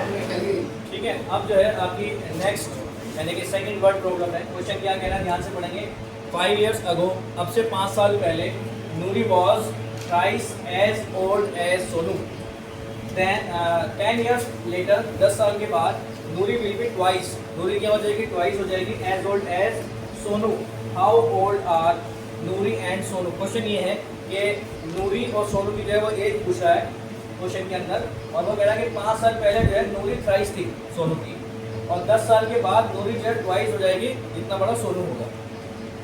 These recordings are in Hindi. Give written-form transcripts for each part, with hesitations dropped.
ठीक है, अब जो है आपकी नेक्स्ट यानी कि सेकंड वर्ड प्रॉब्लम है। क्वेश्चन क्या कह रहा है, ध्यान से पढ़ेंगे। 5 years ago, अब से 5 साल पहले, Noori was thrice as old as Sonu. 10 years later, 10 साल के बाद, Noori will be twice, Noori क्या हो जाएगी, ट्वाइस हो जाएगी, as old as Sonu. How old are Noori and Sonu. Question ये है कि नूरी और सोनू की जो है वो एज पूछा है क्वेश्चन के अंदर, और वो कह रहा है कि 5 साल पहले जो है नूरी थ्राइस थी सोनू की, और 10 साल के बाद नूरी जो है ट्वाइस हो जाएगी, जितना बड़ा सोनू होगा,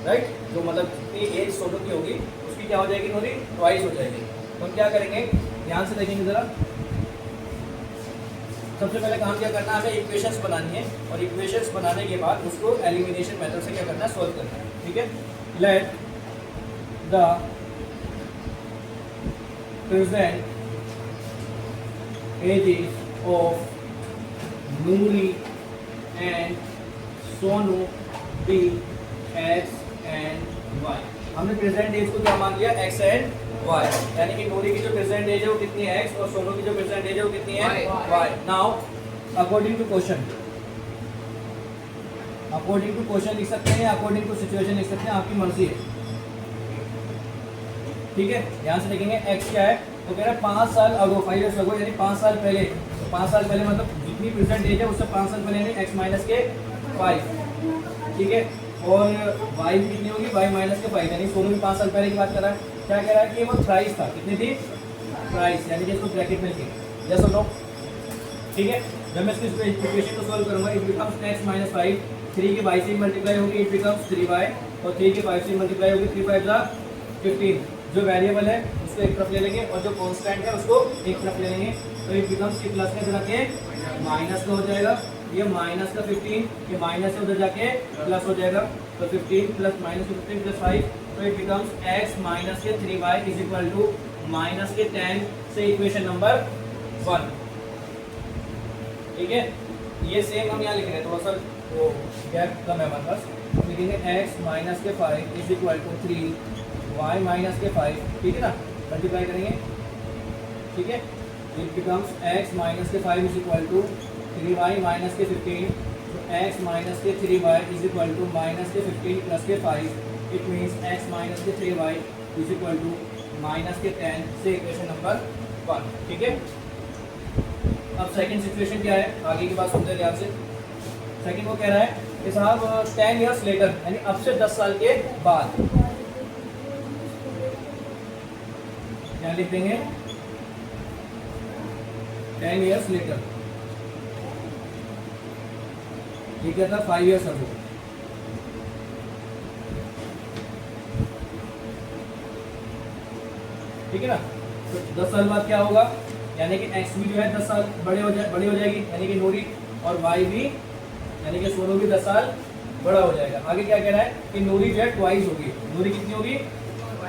राइट। जो मतलब जितनी एज सोनू की होगी उसकी क्या हो जाएगी, नूरी ट्वाइस हो जाएगी। तो हम क्या करेंगे, ध्यान से देखेंगे ज़रा। सबसे पहले काम क्या करना है, हमें इक्वेशंस बनानी है, और इक्वेशंस बनाने के बाद उसको एलिमिनेशन मेथड से क्या करना है, सॉल्व करना है। ठीक है, let the present ages of Noori and Sonu be x and y। हमने प्रेजेंट एज को क्या मान लिया, x एंड y, यानी कि नूरी की जो प्रेजेंट एज है वो कितनी है, x, और सोनू की जो प्रेजेंट एज है वो कितनी है, y। Now according to question, according to question लिख सकते हैं, अकॉर्डिंग टू सिचुएशन लिख सकते हैं, आपकी मर्जी है। ठीक है, ध्यान से देखेंगे। x क्या है, तो कह रहा है 5 साल अगो, 5 years ago, यानी 5 साल पहले। तो 5 साल पहले मतलब जितनी प्रेजेंट एज है उससे 5 साल पहले, यानी x माइनस के 5। ठीक है, और y भी कितनी होगी, y माइनस के 5, यानी सोनू भी 5 साल पहले की बात कर रहा है। क्या कह रहा है कि वो थ्राइस था, कितनी थी, थ्राइस, यानी कि इसको ब्रैकेट में लिखेंगे, यस और नो। ठीक है, जब मैं इसकी इक्वेशन को सॉल्व करूंगा, इट बिकम्स x माइनस 5, 3 के y से मल्टीप्लाई होगी, इट बिकम्स 3y, और 3 के 5 से मल्टीप्लाई होगी, 3 5 जा 15। जो वेरिएबल है उसको एक तरफ ले लेंगे, और जो कांस्टेंट है उसको एक तरफ ले लेंगे, तो ये बिकम्स की प्लस में इधर आके माइनस का हो जाएगा, ये माइनस का 15, ये माइनस से उधर जाके प्लस हो जाएगा, तो 15 प्लस माइनस 15 प्लस 5, तो ये बिकम्स x माइनस के 3y is equal to minus के 10 से इक्वेशन नंबर 1। ठीक है, ये सेम हम यहाँ लिख रहे हैं, थोड़ा सा वो गैप कम है हमारे पास, लिखेंगे x माइनस के 5 is equal to 3 y minus के 5। ठीक है ना, मल्टीप्लाई करेंगे। ठीक है, इट बिकम्स x माइनस के 5 is equal to 3y minus के 15, तो x माइनस के 3y is equal to minus के 15 प्लस के 5, इट मीन्स x माइनस के 3y is equal to minus के 10 से इक्वेशन नंबर 1। ठीक है, अब सेकंड सिचुएशन क्या है, आगे की बात सुनते हैं ध्यान से। सेकंड वो कह रहा है कि साहब 10 years लेटर, यानी अब से 10 साल के बाद, क्या लिख देंगे, 10 years later। ये क्या था, 5 years ago। ठीक है ना, तो 10 साल बाद क्या होगा, यानी कि x भी जो है 10 साल बड़ी हो जाएगी, यानी कि नूरी, और y भी यानी कि सोनू भी 10 साल बड़ा हो जाएगा। आगे क्या कह रहा है कि नूरी जो है ट्वाइस होगी, नूरी कितनी होगी,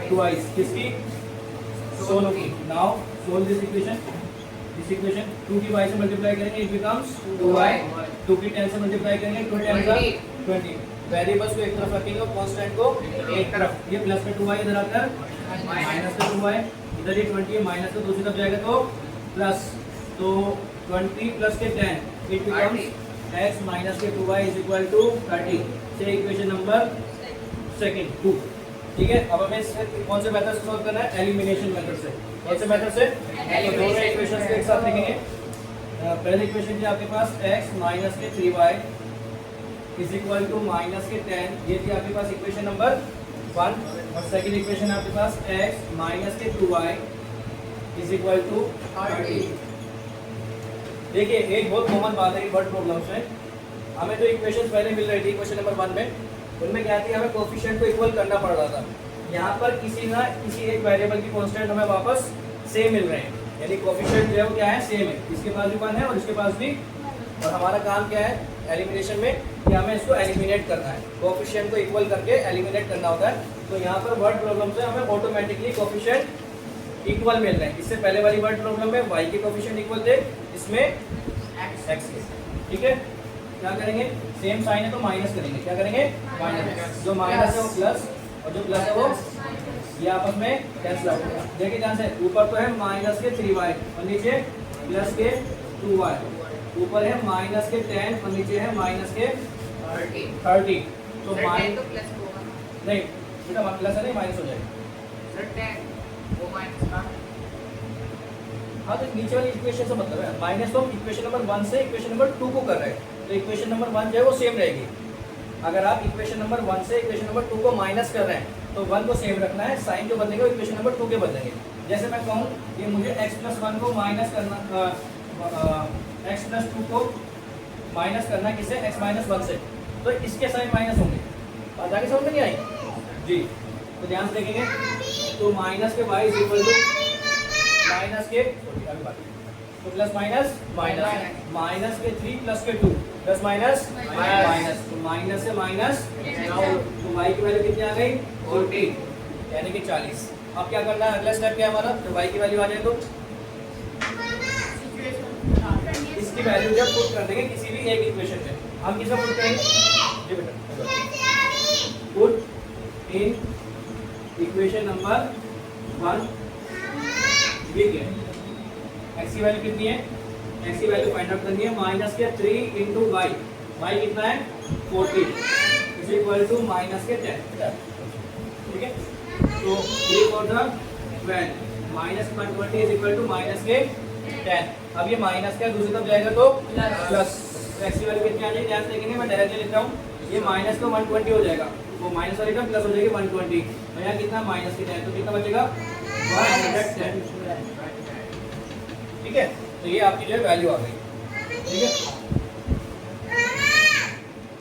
ट्वाइस, किसकी, सोनू की। नाउ सोल्व दिस इक्वेशन, 2 की y से मल्टीप्लाई करेंगे, इट बिकम्स 2y, 2 की 10 से मल्टीप्लाई करेंगे, 2 10 का 20। वेरिएबल्स को एक तरफ रखेंगे और कांस्टेंट को एक तरफ, ये प्लस में 2y इधर आकर माइनस में 2y, इधर ये 20 है, माइनस में दूसरी तरफ जाएगा तो प्लस, तो 20 प्लस के 10, इट बिकम्स x माइनस के 2y इज इक्वल टू 30 से इक्वेशन नंबर सेकंड 2। ठीक है, अब हमें कौन से मेथड से सॉल्व करना है, एलिमिनेशन मेथड से। कौन से मेथड से, तो दोनों इक्वेशंस को एक साथ लिखेंगे। पहले इक्वेशन थी आपके पास x माइनस के 3y is equal to minus के 10, ये थी आपके पास इक्वेशन नंबर 1, और सेकंड इक्वेशन आपके पास x माइनस के 2y इज इक्वल टू 30। देखिए, एक बहुत कॉमन बात है वर्ड प्रॉब्लम्स में, हमें जो इक्वेशन पहले मिल रही थी इक्वेशन नंबर 1 में, उनमें क्या थी, हमें कोफिशिएंट को इक्वल करना पड़ रहा था। यहाँ पर किसी एक वेरिएबल की कांस्टेंट हमें वापस सेम मिल रहे हैं, यानी कोफिशिएंट जो है वो क्या है, सेम है, इसके पास भी 1 है और इसके पास भी। और हमारा काम क्या है एलिमिनेशन में, कि हमें इसको एलिमिनेट करना है, कोफिशिएंट को इक्वल करके एलिमिनेट करना होता है। तो यहाँ पर वर्ड प्रॉब्लम से हमें ऑटोमेटिकली कोफिशिएंट इक्वल मिल रहे हैं। इससे पहले वाली वर्ड प्रॉब्लम में y के कोफिशिएंट इक्वल थे, इसमें x के। ठीक है, क्या करेंगे, सेम साइन है तो माइनस करेंगे, क्या करेंगे, माइनस, जो माइनस है वो प्लस, और जो प्लस है वो ये आपस में कैंसिल आउट होगा। देखिए ध्यान से, ऊपर तो है माइनस के 3y और नीचे प्लस के 2y, ऊपर है माइनस के 10 और नीचे है माइनस के 30 30। तो सर 10 तो प्लस होगा ना नहीं बेटा, प्लस है नहीं माइनस हो जाएगा। सर 10 वो माइनस का हाँ, तो नीचे वाली इक्वेशन से मतलब है माइनस, तो हम इक्वेशन नंबर 1 से इक्वेशन नंबर 2 को कर रहे हैं, तो इक्वेशन नंबर 1 जो है वो सेम रहेगी। अगर आप इक्वेशन नंबर 1 से इक्वेशन नंबर 2 को माइनस कर रहे हैं तो 1 को सेम रखना है, साइन जो बदलेंगे वो इक्वेशन नंबर 2 के बदलेंगे। जैसे मैं कहूँ ये मुझे x+1 को माइनस करना, x+2 को माइनस करना है किससे, x-1 से, तो इसके साइन माइनस होंगे। बात आगे समझ में नहीं आई जी? तो ध्यान से देखेंगे, तो माइनस के y is equal to minus के तो प्लस माइनस माइनस, माइनस के 3 प्लस के 2 प्लस माइनस माइनस, तो माइनस से माइनस, तो y की वैल्यू कितनी आ गई 40 यानी कि 40। अब क्या करना है, अगला स्टेप क्या है हमारा, तो y की वैल्यू आ जाए तो इसकी वैल्यू जब पुट कर देंगे किसी भी एक इक्वेशन में, हम किसमें पुट करेंगे जी बेटा, पुट इन इक्वेशन नंबर 1 ठीक है। x की वैल्यू कितनी है, x की वैल्यू फाइंड आउट करनी है, माइनस के 3 इंटू वाई, वाई कितना है 40 इज इक्वल टू माइनस के 10, ठीक है। तो 3 4 12 minus 120 is equal to minus के 10। अब ये माइनस का दूसरी तरफ जाएगा तो प्लस, तो x की वैल्यू कितनी आ जाएगी, ध्यान से देखेंगे, मैं डायरेक्टली लिख रहा हूँ, ये माइनस का 120 हो जाएगा, वो माइनस वाली टर्म प्लस हो जाएगी 120, और यहाँ कितना माइनस के 10, तो कितना बचेगा 110, ठीक है। तो ये आपकी जो है वैल्यू आ गई, ठीक है।